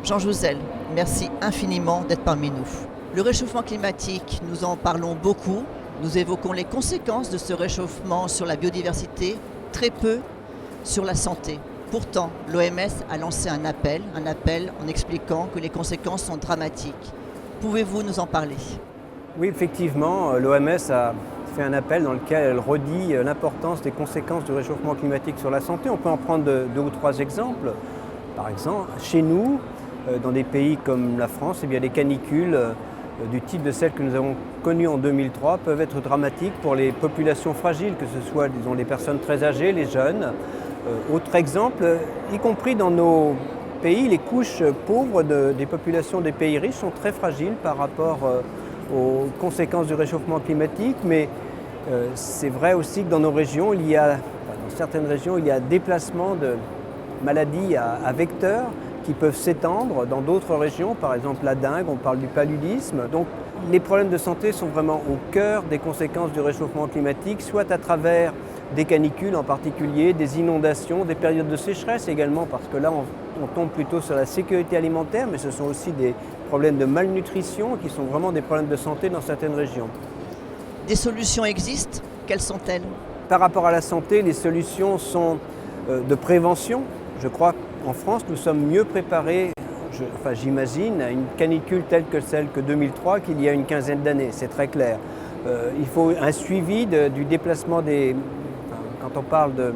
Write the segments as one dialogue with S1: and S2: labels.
S1: Jean Jouzel, merci infiniment d'être parmi nous. Le réchauffement climatique, nous en parlons beaucoup. Nous évoquons les conséquences de ce réchauffement sur la biodiversité, très peu sur la santé. Pourtant, l'OMS a lancé un appel en expliquant que les conséquences sont dramatiques. Pouvez-vous nous en parler ?
S2: Oui, effectivement, l'OMS a fait un appel dans lequel elle redit l'importance des conséquences du réchauffement climatique sur la santé. On peut en prendre deux ou trois exemples. Par exemple, chez nous, dans des pays comme la France, les canicules du type de celles que nous avons connues en 2003 peuvent être dramatiques pour les populations fragiles, que ce soit disons, les personnes très âgées, les jeunes. Autre exemple, y compris dans nos pays, les couches pauvres des populations des pays riches sont très fragiles par rapport aux conséquences du réchauffement climatique, mais c'est vrai aussi que dans nos régions, dans certaines régions, il y a déplacement de maladies à vecteurs qui peuvent s'étendre dans d'autres régions, par exemple la dengue, on parle du paludisme. Donc les problèmes de santé sont vraiment au cœur des conséquences du réchauffement climatique, soit à travers des canicules en particulier, des inondations, des périodes de sécheresse également, parce que là on tombe plutôt sur la sécurité alimentaire, mais ce sont aussi des problèmes de malnutrition qui sont vraiment des problèmes de santé dans certaines régions.
S1: Des solutions existent, quelles sont-elles ?
S2: Par rapport à la santé, les solutions sont de prévention. Je crois qu'en France, nous sommes mieux préparés, j'imagine, à une canicule telle que celle que 2003 qu'il y a une quinzaine d'années, c'est très clair. Il faut un suivi du déplacement quand on parle de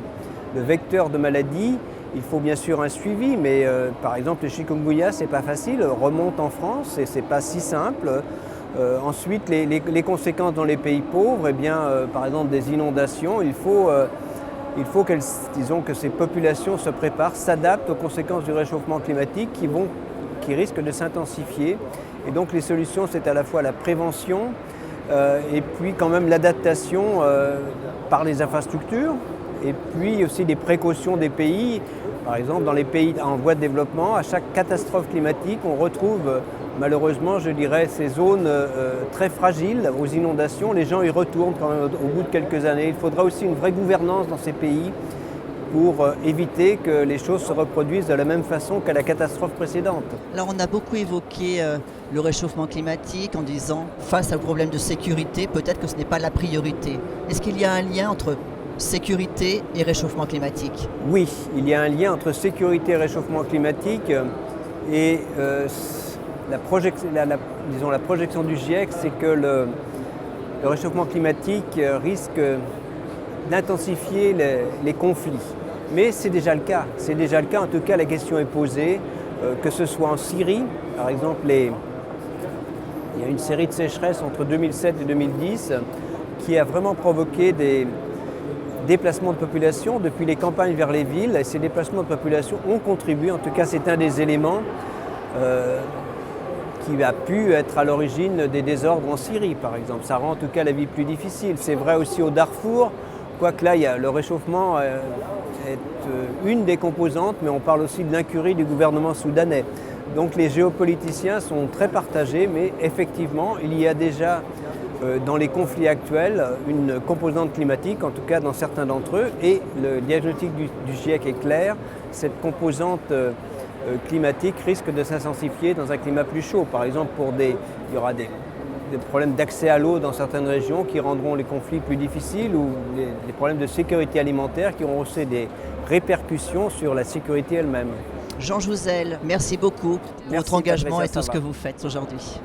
S2: vecteurs de maladies, il faut bien sûr un suivi, mais par exemple le chikungunya, c'est pas facile, remonte en France et c'est pas si simple. Ensuite, les conséquences dans les pays pauvres, par exemple des inondations, il faut que ces populations se préparent, s'adaptent aux conséquences du réchauffement climatique qui risquent de s'intensifier. Et donc les solutions, c'est à la fois la prévention et puis quand même l'adaptation par les infrastructures et puis aussi des précautions des pays. Par exemple, dans les pays en voie de développement, à chaque catastrophe climatique, on retrouve malheureusement, je dirais, ces zones très fragiles aux inondations. Les gens y retournent quand même au bout de quelques années. Il faudra aussi une vraie gouvernance dans ces pays pour éviter que les choses se reproduisent de la même façon qu'à la catastrophe précédente.
S1: Alors on a beaucoup évoqué le réchauffement climatique en disant face au problème de sécurité, peut-être que ce n'est pas la priorité. Est-ce qu'il y a un lien entre sécurité et réchauffement climatique ?
S2: Oui, il y a un lien entre sécurité et réchauffement climatique et la projection du GIEC, c'est que le réchauffement climatique risque d'intensifier les conflits. Mais c'est déjà le cas. C'est déjà le cas, en tout cas la question est posée, que ce soit en Syrie, par exemple, il y a une série de sécheresses entre 2007 et 2010 qui a vraiment provoqué des déplacements de population depuis les campagnes vers les villes. Et ces déplacements de population ont contribué, en tout cas c'est un des éléments qui a pu être à l'origine des désordres en Syrie, par exemple. Ça rend en tout cas la vie plus difficile. C'est vrai aussi au Darfour, quoique là, le réchauffement est une des composantes, mais on parle aussi de l'incurie du gouvernement soudanais. Donc les géopoliticiens sont très partagés, mais effectivement, il y a déjà dans les conflits actuels une composante climatique, en tout cas dans certains d'entre eux, et le diagnostic du GIEC est clair, cette composante climatique risque de s'intensifier dans un climat plus chaud. Par exemple, il y aura des problèmes d'accès à l'eau dans certaines régions qui rendront les conflits plus difficiles ou des problèmes de sécurité alimentaire qui auront aussi des répercussions sur la sécurité elle-même.
S1: Jean Jouzel, merci beaucoup pour votre engagement et tout ce que vous faites aujourd'hui.